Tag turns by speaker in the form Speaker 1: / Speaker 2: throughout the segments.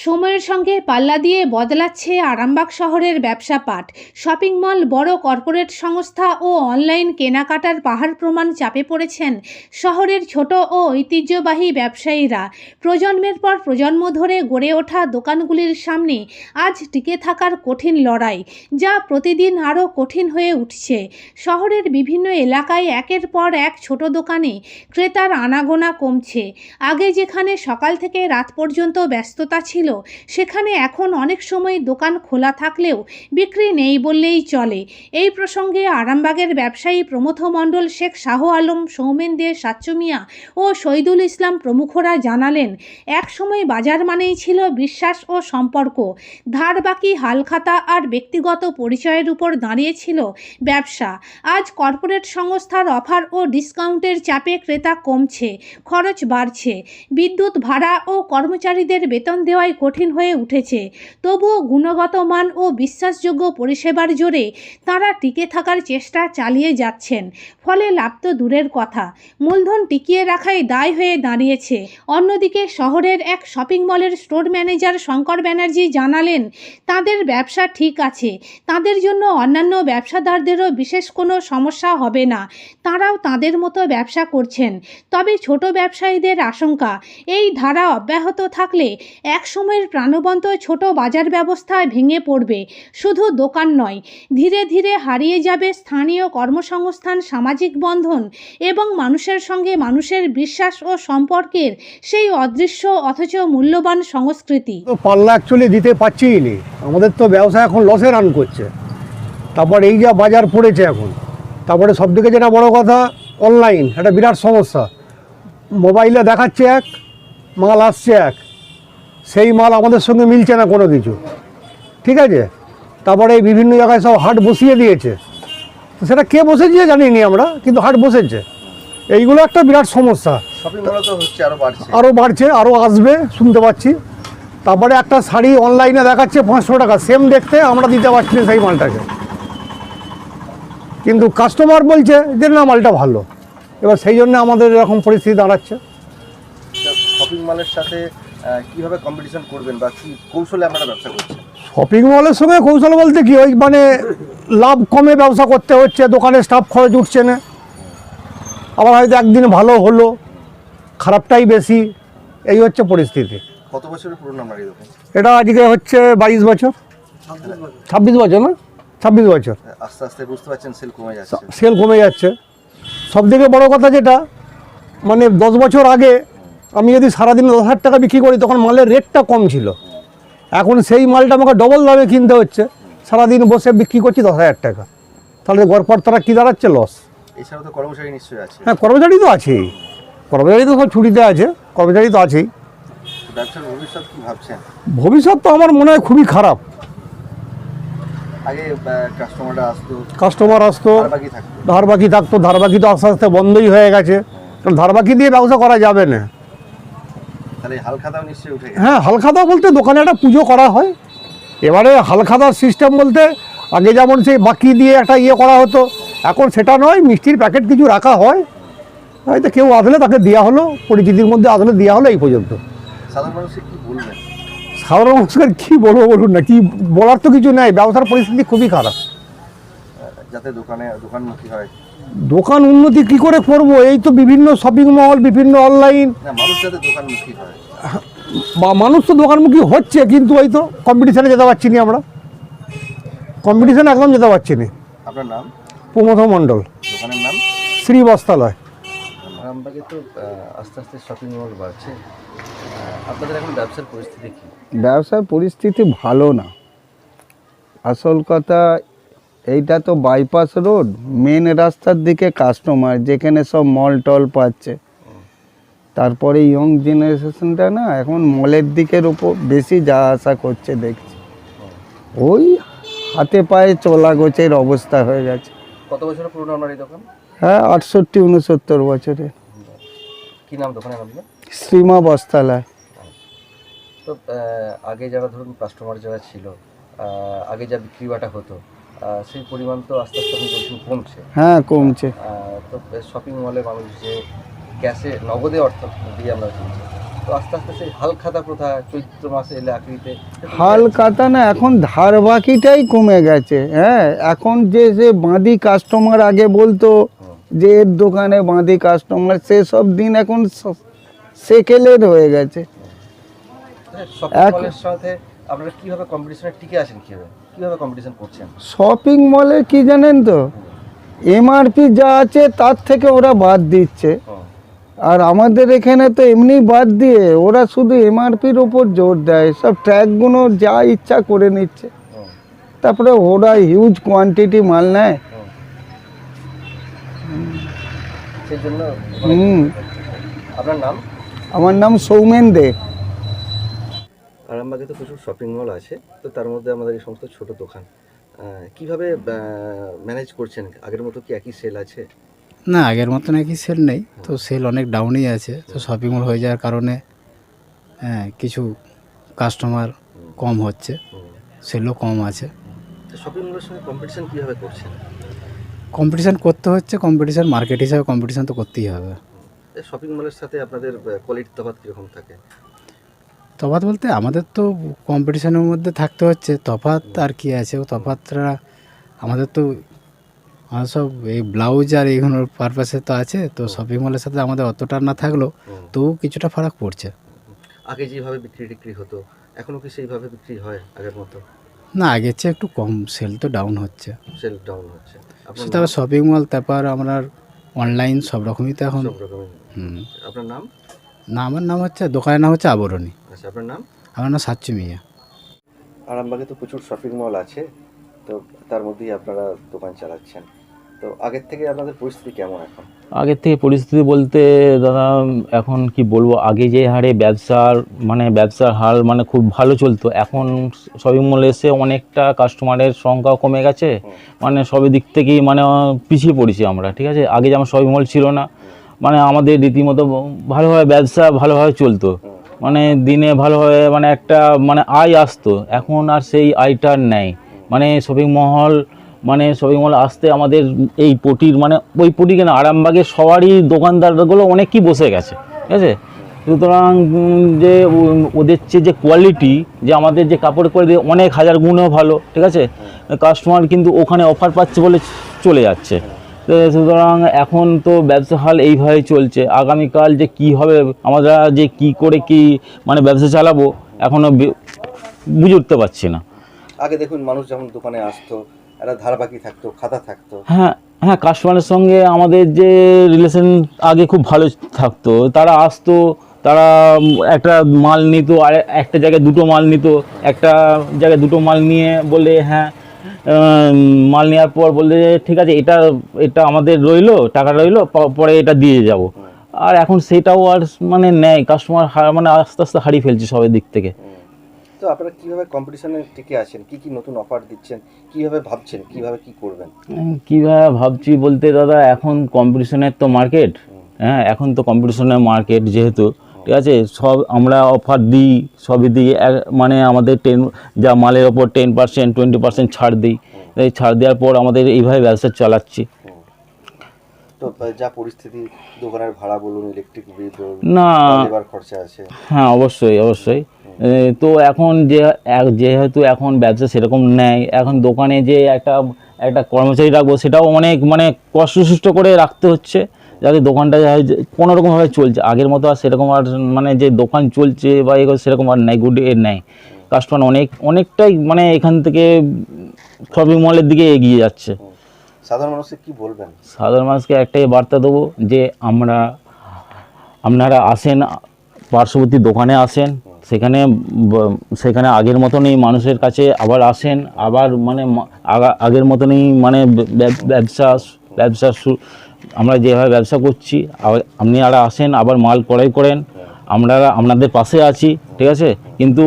Speaker 1: সময়ের সঙ্গে পাল্লা দিয়ে বদলাচ্ছে আরামবাগ শহরের ব্যবসা পাঠ। শপিং মল, বড় কর্পোরেট সংস্থা ও অনলাইন কেনাকাটার পাহাড় প্রমাণ চাপে পড়েছেন শহরের ছোট ও ঐতিহ্যবাহী ব্যবসায়ীরা। প্রজন্মের পর প্রজন্ম ধরে গড়ে ওঠা দোকানগুলির সামনে আজ টিকে থাকার কঠিন লড়াই, যা প্রতিদিন আরও কঠিন হয়ে উঠছে। শহরের বিভিন্ন এলাকায় একের পর এক ছোট দোকানে ক্রেতার আনাগোনা কমছে। আগে যেখানে সকাল থেকে রাত পর্যন্ত ব্যস্ততা ছিল, সেখানে এখন অনেক সময় দোকান খোলা থাকলেও বিক্রি নেই বললেই চলে। এই প্রসঙ্গে আরামবাগের ব্যবসায়ী প্রমথ মণ্ডল, শেখ শাহ আলম, সৌমেন দে, সাচ্চু মিয়া ও শহীদুল ইসলাম প্রমুখরা জানালেন, এক সময় বাজার মানেই ছিল বিশ্বাস ও সম্পর্ক। ধার বাকি, হালখাতা আর ব্যক্তিগত পরিচয়ের উপর দাঁড়িয়েছিল ব্যবসা। আজ কর্পোরেট সংস্থার অফার ও ডিসকাউন্টের চাপে ক্রেতা কমছে, খরচ বাড়ছে, বিদ্যুৎ ভাড়া ও কর্মচারীদের বেতন দেওয়াই কঠিন হয়ে উঠেছে। তবুও গুণগত মান ও বিশ্বাসযোগ্য পরিষেবার জোরে তাঁরা টিকে থাকার চেষ্টা চালিয়ে যাচ্ছেন। ফলে লাভ তো দূরের কথা, মূলধন টিকিয়ে রাখাই দায় হয়ে দাঁড়িয়েছে। অন্যদিকে শহরের এক শপিং মলের স্টোর ম্যানেজার শঙ্কর ব্যানার্জি জানালেন, তাদের ব্যবসা ঠিক আছে, তাদের জন্য অন্যান্য ব্যবসাদারদেরও বিশেষ কোনো সমস্যা হবে না, তাঁরাও তাদের মতো ব্যবসা করছেন। তবে ছোট ব্যবসায়ীদের আশঙ্কা, এই ধারা অব্যাহত থাকলে একসময়ের প্রাণবন্ত ছোট বাজার ব্যবস্থা ভেঙে পড়বে। শুধু দোকান নয়, ধীরে ধীরে হারিয়ে যাবে স্থানীয় কর্মসংস্থান, সামাজিক বন্ধন এবং মানুষের সঙ্গে মানুষের বিশ্বাস ও সম্পর্কের সেই অদৃশ্য অথচ মূল্যবান সংস্কৃতি।
Speaker 2: তো পাল্লা অ্যাকচুয়ালি দিতে পারছিই নি, আমাদের তো ব্যবসা এখন লসে রান করছে। তারপর এই যা বাজার পড়েছে এখন, তারপরে সবথেকে যেটা বড় কথা, অনলাইন একটা বিরাট সমস্যা। মোবাইলে দেখাচ্ছে এক, মাল আসছে এক, সেই মাল আমাদের সঙ্গে মিলছে না কোনো কিছু, ঠিক আছে। তারপরে এই বিভিন্ন জায়গায় সব হাট বসিয়ে দিয়েছে, তো সেটা কে বসেছে জানি নি আমরা, কিন্তু হাট বসেছে। এইগুলো একটা বিরাট সমস্যা, আরও বাড়ছে, আরও আসবে শুনতে পাচ্ছি। তারপরে একটা শাড়ি অনলাইনে দেখাচ্ছে 500 টাকা, সেম দেখতে, আমরা দিতে পারছি না সেই মালটাকে, কিন্তু কাস্টমার বলছে যে না মালটা ভালো। এবার সেই জন্য আমাদের এরকম পরিস্থিতি দাঁড়াচ্ছে।
Speaker 3: শপিং মলের সাথে কিভাবে কম্পিটিশন করবেন বা কি কৌশলে আপনারা ব্যবসা করছেন?
Speaker 2: শপিং মলের সঙ্গে কৌশল বলতে কি, ওই মানে লাভ কমে ব্যবসা করতে হচ্ছে, দোকানে স্টাফ খরচ উঠছে না, আবার হয়তো একদিন ভালো হলো, খারাপটাই বেশি, এই হচ্ছে পরিস্থিতি।
Speaker 3: কত বছরের পুরনো আপনার এই দোকান?
Speaker 2: এটা আজকে হচ্ছে 22 বছর, 26 বছর না, 26 বছর।
Speaker 3: আস্তে আস্তে বুঝতে পারছেন সেল কমে যাচ্ছে।
Speaker 2: সেল কমে যাচ্ছে। সবথেকে বড় কথা যেটা, মানে 10 বছর আগে আমি যদি সারাদিন 10,000 টাকা বিক্রি করি, তখন মালের রেটটা কম ছিল। এখন সেই মালটা আমাকে ডবল দামে কিনতে হচ্ছে, সারাদিন বসে বিক্রি করছি 10,000 টাকা, তাহলে গড়পড় তারা কী দাঁড়াচ্ছে? লস।
Speaker 3: এছাড়াও তো কর্মচারী নিশ্চয়ই আছে।
Speaker 2: হ্যাঁ, কর্মচারী তো আছেই, কর্মচারী তো সব ছুটিতে আছে, কর্মচারী তো আছেই।
Speaker 3: ব্যবসার ভবিষ্যৎ কী ভাবছেন?
Speaker 2: ভবিষ্যৎ তো আমার মনে হয় খুবই খারাপ।
Speaker 3: আগে
Speaker 2: কাস্টমার আসতো, ধার বাকি থাকতো, ধার বাকি তো আস্তে আস্তে বন্ধই হয়ে গেছে, কারণ ধার বাকি দিয়ে ব্যবসা করা যাবে না। হ্যাঁ, হালখাতা বলতে দোকানে একটা পুজো করা হয়। এবারে হালখাতার সিস্টেম বলতে আগে যেমন সেই বাকি দিয়ে একটা ইয়ে করা হতো, এখন সেটা নয়, মিষ্টির প্যাকেট কিছু রাখা হয়, হয়তো কেউ আসলে তাকে দেওয়া হলো, পরিচিতির মধ্যে আসলে দেওয়া হলো, এই পর্যন্ত। সাধারণ মানুষের কী বলবো বলুন না, কি বলার তো কিছু নেই, ব্যবসার পরিস্থিতি খুবই খারাপ।
Speaker 3: যাতে দোকানমুখী হয়,
Speaker 2: দোকান উন্নতি কি করে করবো? এই তো বিভিন্ন শপিং মল, বিভিন্ন অনলাইন,
Speaker 3: মানুষ যাতে দোকানমুখী হয়,
Speaker 2: বা মানুষ তো দোকানমুখী হচ্ছে, কিন্তু ওই তো কম্পিটিশানে যেতে পারছি না, আমরা কম্পিটিশানে একদম যেতে পারছি না।
Speaker 3: আপনার নাম?
Speaker 2: প্রমথ মণ্ডল।
Speaker 3: দোকানের নাম?
Speaker 2: শ্রী বস্ত্রালয়।
Speaker 3: আরামবাগে তো আস্তে আস্তে শপিং মল বাড়ছে, আপনাদের এখন ব্যবসার পরিস্থিতি কি?
Speaker 4: ব্যবসার পরিস্থিতি ভালো না। আসল কথা, এইটা তো বাইপাস রোড, মেন রাস্তার দিকে কাস্টমার, যেখানে সব মল টল পাচ্ছে। তারপরে ইয়ং জেনারেশনটা না এখন মলের দিকের উপর বেশি যাওয়া আসা করছে দেখছি, ওই হাতে পায়ে চলা গোছের অবস্থা হয়ে গেছে।
Speaker 3: কত বছর পুরনো আপনার এই দোকান?
Speaker 4: হ্যাঁ, 68-69 বছরের।
Speaker 3: কি নাম দোকানের আপনার?
Speaker 4: শ্রীমা বস্ত্রালয়।
Speaker 3: তো আগে যারা ধরুন কাস্টমার যারা ছিল, আগে যা বিক্রি বাটা হতো, সেই পরিমাণ তো আস্তে আস্তে বলছেন কমছে।
Speaker 4: হ্যাঁ, কমছে।
Speaker 3: তো শপিং মলে মানুষ যে ক্যাশে নগদে অর্থ দিয়ে আমরা কিনছি, তো আস্তে আস্তে সেই হালখাতা প্রথা চৈত্র মাসে এলে আখড়িতে
Speaker 4: হাল কাটা না, এখন ধার বাকিটাই কমে গেছে। হ্যাঁ, এখন যে বাঁধি কাস্টমার আগে বলতো যে এর দোকানে বাঁধি কাস্টমার, সেসব দিন এখন সেকেলের হয়ে গেছে।
Speaker 3: শপিং মলের সাথে আপনারা কিভাবে কম্পিটিশনে টিকে আছেন, কিভাবে কম্পিটিশন করছেন?
Speaker 4: শপিং মলে কি জানেন তো, এমআরপি যা আছে তার থেকে ওরা বাদ দিচ্ছে, আর আমাদের এখানে তো এমনি বাদ দিয়ে ওরা শুধু এমআরপির ওপর জোর দেয়, সব ট্র্যাকগুলো যা ইচ্ছা করে নিচ্ছে, তারপরে ওরা হিউজ কোয়ান্টিটি মাল নেয়।
Speaker 3: সেই জন্য
Speaker 4: হুম।
Speaker 3: আপনার নাম?
Speaker 4: আমার নাম সৌমেন দে।
Speaker 3: আরামবাগে তো প্রচুর শপিং মল আছে, তো তার মধ্যে আমাদের এই সমস্ত ছোট দোকান কিভাবে ম্যানেজ করছেন? আগের মতো কি একই সেল আছে?
Speaker 5: না, আগের মতন একই সেল নেই, তো সেল অনেক ডাউনই আছে। তো শপিং মল হয়ে যাওয়ার কারণে কিছু কাস্টমার কম হচ্ছে, সেলও কম আছে।
Speaker 3: শপিং মলের সঙ্গে কম্পিটিশন কিভাবে করছেন?
Speaker 5: কম্পিটিশান করতে হচ্ছে, কম্পিটিশান মার্কেট হিসাবে কম্পিটিশান তো করতেই হবে।
Speaker 3: শপিং মলের সাথে আপনাদের কোয়ালিটির তফাৎ কীরকম থাকে?
Speaker 5: তফাৎ বলতে আমাদের তো কম্পিটিশানের মধ্যে থাকতে হচ্ছে, তফাৎ আর কি আছে, ও তফাৎটা আমাদের তো আমার সব এই ব্লাউজ আর এইগুলোর পারপাসে তো আছে, তো শপিং মলের সাথে আমাদের অতটা না থাকলেও তবু কিছুটা ফারাক পড়ছে।
Speaker 3: আগে যেভাবে বিক্রি হতো এখনও কি সেইভাবে বিক্রি হয় আগের মতো?
Speaker 5: না, আগের চেয়ে একটু কম, সেল তো ডাউন হচ্ছে।
Speaker 3: সেল ডাউন হচ্ছে।
Speaker 5: সেটা শপিং মল, তারপর আপনার অনলাইন সব রকমই তো এখন।
Speaker 3: সব রকমের। আপনার নাম?
Speaker 5: না, আমার নাম হচ্ছে, দোকানের নাম হচ্ছে আবরণী।
Speaker 3: আচ্ছা, আপনার নাম?
Speaker 5: আমার নাম সাচ্চু মিয়া।
Speaker 3: আরামবাগে তো প্রচুর শপিং মল আছে, তো তার মধ্যেই আপনারা দোকান চালাচ্ছেন, তো আগের থেকে আপনাদের পরিস্থিতি কেমন এখন?
Speaker 6: আগের থেকে পরিস্থিতি বলতে দাদা এখন কি বলবো, আগে যে হারে ব্যবসার হার মানে খুব ভালো চলতো, এখন শপিং মলে এসে অনেকটা কাস্টমারের সংখ্যাও কমে গেছে, মানে সবই দিক থেকেই মানে পিছিয়ে পড়েছি আমরা, ঠিক আছে। আগে যেমন শপিং মল ছিল না, মানে আমাদের রীতিমতো ভালোভাবে ব্যবসা ভালোভাবে চলতো, মানে দিনে ভালোভাবে মানে একটা মানে আয় আসতো, এখন আর সেই আয়টার নেই। মানে শপিং মল আসতে আমাদের এই পটির মানে ওই পটি কেন আরামবাগের সবারই দোকানদারগুলো অনেকই বসে গেছে, ঠিক আছে। সুতরাং যে ওদের যে কোয়ালিটি, যে আমাদের যে কাপড় কোয়ালিটি অনেক হাজার গুণেও ভালো, ঠিক আছে। কাস্টমার কিন্তু ওখানে অফার পাচ্ছে বলে চলে যাচ্ছে। তো সুতরাং এখন তো ব্যবসা হাল এইভাবেই চলছে। আগামীকাল যে কি হবে, আমরা যে কি করে কি মানে ব্যবসা চালাবো এখনও বুঝে উঠতে পারছি না।
Speaker 3: আগে দেখুন মানুষ যখন দোকানে আসতো একটা ধারাবাকি থাকতো, খাতা থাকতো।
Speaker 6: হ্যাঁ, কাস্টমারের সঙ্গে আমাদের যে রিলেশন আগে খুব ভালো থাকতো, তারা আসতো, তারা একটা মাল নিত, আর একটা জায়গায় দুটো মাল নিত, একটা জায়গায় দুটো মাল নিয়ে বললে হ্যাঁ, মাল নেওয়ার পর বললে ঠিক আছে এটা আমাদের রইলো, টাকা রইলো, পরে এটা দিয়ে যাব। আর এখন সেটাও আর মানে নেয়, কাস্টমার মানে আস্তে আস্তে হারিয়ে ফেলছে সবের দিক থেকে।
Speaker 3: তো আপনারা কিভাবে কম্পিটিশনে টিকে আছেন, কি নতুন অফার দিচ্ছেন, কিভাবে ভাবছেন, কিভাবে কি করবেন?
Speaker 6: কিভাবে ভাবছি বলতে দাদা, এখন কম্পিটিশনের তো মার্কেট, হ্যাঁ এখন তো কম্পিটিশনের মার্কেট যেহেতু, ঠিক আছে, সব আমরা অফার দিই, সবই দিই, মানে আমাদের যা মালের ওপর 10% 20% ছাড় দিই, এই ছাড় দেওয়ার পর আমাদের এইভাবে ব্যবসা চালাচ্ছি।
Speaker 3: তো যা পরিস্থিতি, দোকানের ভাড়া বলুন, ইলেকট্রিক বিল বলুন,
Speaker 6: না
Speaker 3: লেবার খরচা আছে।
Speaker 6: হ্যাঁ, অবশ্যই। তো এখন যেহেতু এখন ব্যবসা সেরকম নেই, এখন দোকানে যে একটা কর্মচারী রাখবো সেটাও অনেক মানে কষ্টসৃষ্ট করে রাখতে হচ্ছে, যাতে দোকানটা কোনোরকমভাবে চলছে। আগের মতো আর সেরকম আর মানে যে দোকান চলছে বা এগুলো সেরকম আর নেই, গুড এর নেই। কাস্টমার অনেকটাই মানে এখান থেকে শপিং মলের দিকে এগিয়ে যাচ্ছে।
Speaker 3: সাধারণ মানুষকে কি বলবেন?
Speaker 6: সাধারণ মানুষকে একটাই বার্তা দেবো যে আপনারা আসেন, পার্শ্ববর্তী দোকানে আসেন, সেখানে আগের মতনই মানুষের কাছে আবার আসেন, আবার মানে আগের মতনই মানে ব্যবসা আমরা যেভাবে ব্যবসা করছি আপনারা আসেন, আবার মাল ক্রয় করেন, আমরা আপনাদের পাশে আছি, ঠিক আছে। কিন্তু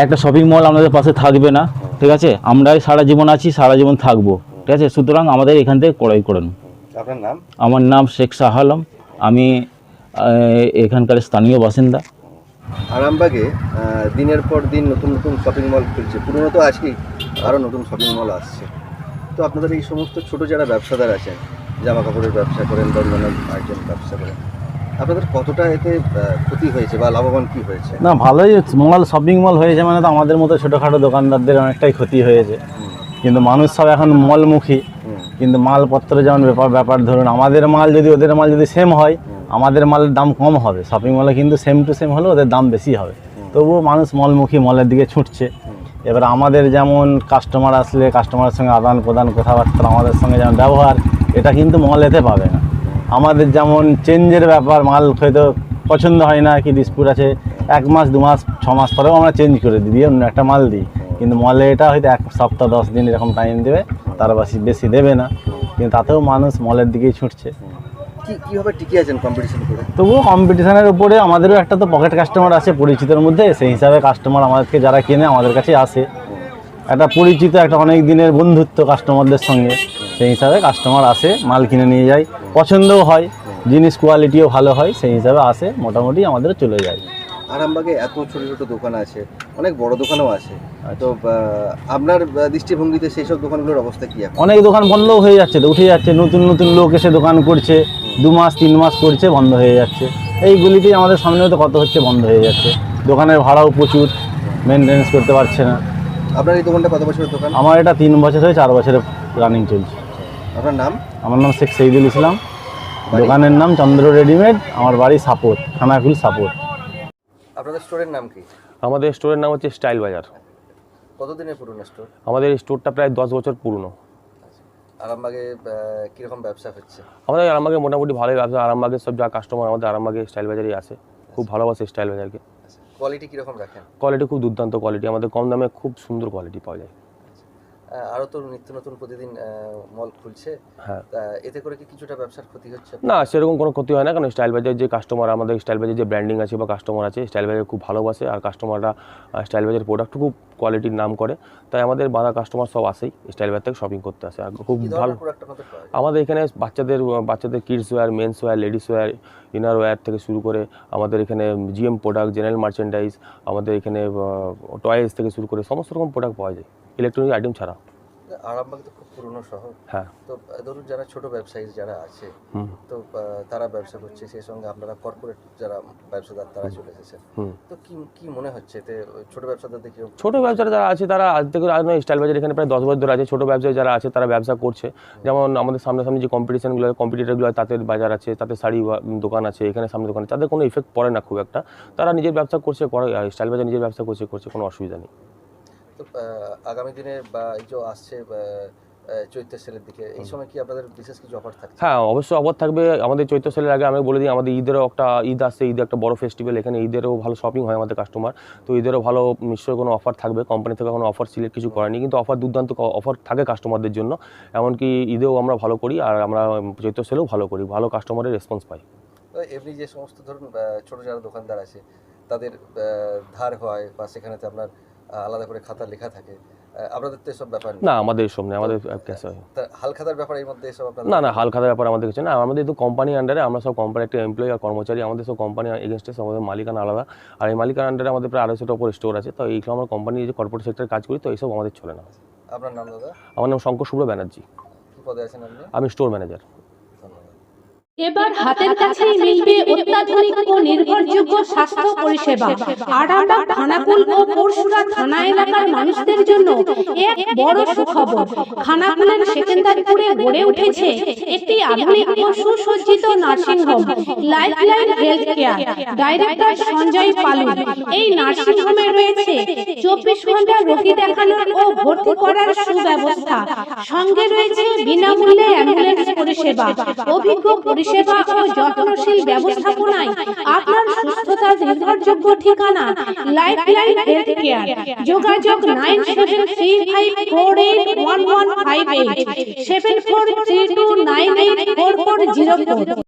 Speaker 6: একটা শপিং মল আমাদের পাশে থাকবে না, ঠিক আছে, আমরাই সারা জীবন আছি, সারা জীবন থাকবো, ঠিক আছে। সুতরাং আমাদের এখান থেকে ক্রয় করেন।
Speaker 3: আপনার নাম?
Speaker 6: আমার নাম শেখ শাহ আলম, আমি এখানকার স্থানীয় বাসিন্দা।
Speaker 3: আরামবাগে দিনের পর দিন নতুন শপিং মল খুলছে, পুরনো তো আছেই, আরও নতুন শপিং মল আসছে। তো আপনাদের এই সমস্ত ছোট যারা ব্যবসাদার আছেন, জামা কাপড়ের ব্যবসা করেন বা অন্যান্য আইটেম ব্যবসা করেন, আপনাদের কতটা এতে ক্ষতি হয়েছে বা লাভবান কি হয়েছে?
Speaker 6: না, ভালোই মল, শপিং মল হয়েছে মানে তো আমাদের মতো ছোটোখাটো দোকানদারদের অনেকটাই ক্ষতি হয়েছে। কিন্তু মানুষ সব এখন মলমুখী, কিন্তু মালপত্র যেমন ব্যাপার ধরুন আমাদের মাল যদি ওদের মাল যদি সেম হয়, আমাদের মালের দাম কম হবে। শপিং মলে কিন্তু সেম টু সেম হলে ওদের দাম বেশি হবে, তবুও মানুষ মলমুখী, মলের দিকে ছুটছে। এবার আমাদের যেমন কাস্টমার আসলে কাস্টমারের সঙ্গে আদান প্রদান, কথাবার্তা, আমাদের সঙ্গে যেমন ব্যবহার, এটা কিন্তু মলেতে পাবে না। আমাদের যেমন চেঞ্জের ব্যাপার, মাল হয়তো পছন্দ হয় না, কি ডিসপুট আছে, 1 মাস 2 মাস 6 মাস পরেও আমরা চেঞ্জ করে দিই, অন্য একটা মাল দিই। কিন্তু মলে এটা হয়তো 1 সপ্তাহ 10 দিন এরকম টাইম দেবে, তার বেশি দেবে না। কিন্তু তাতেও মানুষ মলের দিকেই ছুটছে।
Speaker 3: কীভাবে টিকে আছেন কম্পিটিশন করে?
Speaker 6: তবুও কম্পিটিশনের উপরে আমাদেরও একটা তো পকেট কাস্টমার আছে পরিচিতের মধ্যে, সেই হিসাবে কাস্টমার আমাদেরকে যারা কেনে আমাদের কাছে আসে, একটা পরিচিত, একটা অনেক দিনের বন্ধুত্ব কাস্টমারদের সঙ্গে, সেই হিসাবে কাস্টমার আসে, মাল কিনে নিয়ে যায়, পছন্দও হয়, জিনিস কোয়ালিটিও ভালো হয়, সেই হিসাবে আসে, মোটামুটি আমাদের চলে যায়।
Speaker 3: আরামবাগে এত ছোটো ছোটো দোকান আছে, অনেক বড় দোকানও আছে, তো আপনার দৃষ্টিভঙ্গিতে সেই সব দোকানগুলোর অবস্থা কী এখন?
Speaker 6: অনেক দোকান বন্ধও হয়ে যাচ্ছে, তো উঠে যাচ্ছে, নতুন নতুন লোক এসে দোকান করছে, 2 মাস 3 মাস করছে, বন্ধ হয়ে যাচ্ছে। এইগুলিতেই আমাদের সামনে তো কত হচ্ছে, বন্ধ হয়ে যাচ্ছে। দোকানের ভাড়াও প্রচুর, মেনটেন্স করতে পারছে না।
Speaker 3: আপনার এই দোকানটা কত বছরের দোকান?
Speaker 6: আমার এটা 3 বছর হয়ে 4 বছরে রানিং চলছে।
Speaker 3: আপনার নাম?
Speaker 6: আমার নাম শেখ শহীদুল ইসলাম, দোকানের নাম চন্দ্র রেডিমেড, আমার বাড়ি সাপোর্ট, খানাকুল সাপোর্ট।
Speaker 3: আপনাদের স্টোরের নাম কি?
Speaker 7: আমাদের স্টোরের নাম হচ্ছে স্টাইল বাজার।
Speaker 3: কতদিনের পুরনো স্টোর?
Speaker 7: আমাদের এই স্টোরটা প্রায় 10 বছর পুরনো।
Speaker 3: আরামবাগে কীরকম ব্যবসা হচ্ছে?
Speaker 7: আমাদের আরামবাগে মোটামুটি ভালোই ব্যবসা। আরামবাগের সব যা কাস্টমার আমাদের আরামবাগে স্টাইল বাজারেই আসে, খুব ভালোবাসে স্টাইল বাজারকে।
Speaker 3: কোয়ালিটি কীরকম রাখেন?
Speaker 7: কোয়ালিটি খুব দুর্দান্ত কোয়ালিটি, আমাদের কম দামে খুব সুন্দর কোয়ালিটি পাওয়া যায়।
Speaker 3: আরও তো নিত্য নতুন প্রতিদিন মল খুলছে,
Speaker 7: হ্যাঁ,
Speaker 3: এতে করে কি কিছুটা ব্যবসার ক্ষতি হচ্ছে?
Speaker 7: না সেরকম কোনো ক্ষতি হয় না, কারণ স্টাইল বাজার যে কাস্টমার, আমাদের স্টাইল বাজার যে ব্র্যান্ডিং আছে বা কাস্টমার আছে, স্টাইল বাজার খুব ভালোবাসে, আর কাস্টমাররা স্টাইল বাজার প্রোডাক্ট খুব কোয়ালিটির নাম করে, তাই আমাদের বাঁধা কাস্টমার সব আসেই স্টাইল বাজার থেকে শপিং করতে আসে। আর খুব ভালো আমাদের এখানে বাচ্চাদের kids wear, men's wear, ladies wear, inner wear থেকে শুরু করে আমাদের এখানে জিএম প্রোডাক্ট, জেনারেল মার্চেন্ডাইজ, আমাদের এখানে টয়েস থেকে শুরু করে সমস্ত রকম প্রোডাক্ট পাওয়া যায়, ইলেকট্রনিক আইটেম ছাড়া।
Speaker 3: আরামবাগ তো খুব পুরনো শহর,
Speaker 7: হ্যাঁ,
Speaker 3: তো ধরুন যারা ছোট ব্যবসায়ী যারা আছে, তো তারা ব্যবসা করছে, সেই সঙ্গে আপনারা কর্পোরেট যারা ব্যবসাদার তারা চলে এসেছে, তো কি মনে হচ্ছে এতে ছোট ব্যবসাদারদের কি?
Speaker 7: ছোটো ব্যবসায়ী যারা আছে তারা আজ থেকে স্টাইল বাজার এখানে প্রায় 10 বছর ধরে আছে। ছোটো ব্যবসায়ী যারা আছে তারা ব্যবসা করছে, যেমন আমাদের সামনাসামনি যে কম্পিটিটরগুলো তাদের বাজার আছে, তাদের শাড়ি দোকান আছে, এখানে সামনে দোকান, তাদের কোনো ইফেক্ট পড়ে না খুব একটা, তারা নিজের ব্যবসা করছে, স্টাইল বাজার নিজের ব্যবসা করছে, কোনো অসুবিধা নেই।
Speaker 3: তো আগামী দিনে বা এই যে আসছে চৈত্র সেলের দিকে, এই সময় কি আপনাদের বিশেষ কিছু অফার থাকছে?
Speaker 7: হ্যাঁ, অবশ্যই অফার থাকবে। আমাদের চৈত্র সেলের আগে আমি বলে দিই, আমাদের ঈদেরও একটা ঈদ আসছে, ঈদে একটা বড় ফেস্টিভ্যাল, এখানে ঈদেরও ভালো শপিং হয় আমাদের কাস্টমার, তো ঈদেরও ভালো নিশ্চয়ই কোনো অফার থাকবে। কোম্পানি থেকে কোনো অফার সিলেক্ট কিছু করেনি, কিন্তু অফার দুর্দান্ত অফার থাকে কাস্টমারদের জন্য। এমনকি ঈদেও আমরা ভালো করি, আর আমরা চৈত্র সেলেও ভালো করি, ভালো কাস্টমারের রেসপন্স পাই।
Speaker 3: এমনি যে সমস্ত ধরুন ছোটো যারা দোকানদার আছে তাদের ধার হয় বা সেখানেতে আপনার আলাদা করে খাতা লেখা থাকে, আপনাদের তো এসব ব্যাপার
Speaker 7: না, আমাদের এসব নেই, আমাদের ক্যাশ হয়।
Speaker 3: হাল খাতার ব্যাপার এর মধ্যে এসব আপনাদের?
Speaker 7: না, হাল খাতার ব্যাপার আমাদের কিছু না, আমাদের তো কোম্পানি আন্ডারে, আমরা সব কোম্পানি একটা এমপ্লয়ি আর কর্মচারী, আমাদের সব কোম্পানি এগেনস্টে আমাদের মালিকানা আলাদা, আর এই মালিকানা আন্ডারে আমাদের প্রায় 250টার উপর স্টোর আছে, তো এইগুলো আমরা কোম্পানি যে কর্পোরেট সেক্টরে কাজ করি, তো এইসব আমাদের চলে না।
Speaker 3: আপনার নাম দাদা?
Speaker 7: আমার নাম শঙ্কর শুভ্র ব্যানার্জি।
Speaker 3: কি পদে আছেন আপনি?
Speaker 7: আমি স্টোর ম্যানেজার।
Speaker 1: এবার হাতের কাছেই মিলবে অত্যাধুনিক ও নির্ভরযোগ্য স্বাস্থ্য পরিষেবা। আরামবাগ, খানাকুল ও পরশুরা থানা এলাকার মানুষদের জন্য এক বড় সুখবর। খানাকুলের সেকেন্দারপুরে গড়ে উঠেছে একটি আধুনিক ও সুসজ্জিত nursing home, lifeline health care. Director Sanjay Palu. এই নার্সিং হোমে রয়েছে 24 ঘন্টা রোগী দেখানোর ও ভর্তি করার সুব্যবস্থা। সঙ্গে রয়েছে বিনামূল্যে অ্যাম্বুলেন্স পরিষেবা। অভিজ্ঞ পরিষেবা ও যত্নশীল ব্যবস্থাপনায় আপনার সুস্থতার নির্ভরযোগ্য ঠিকানা লাইফলাইন হেলথ কেয়ার। যোগাযোগ 9735481158 7432984404।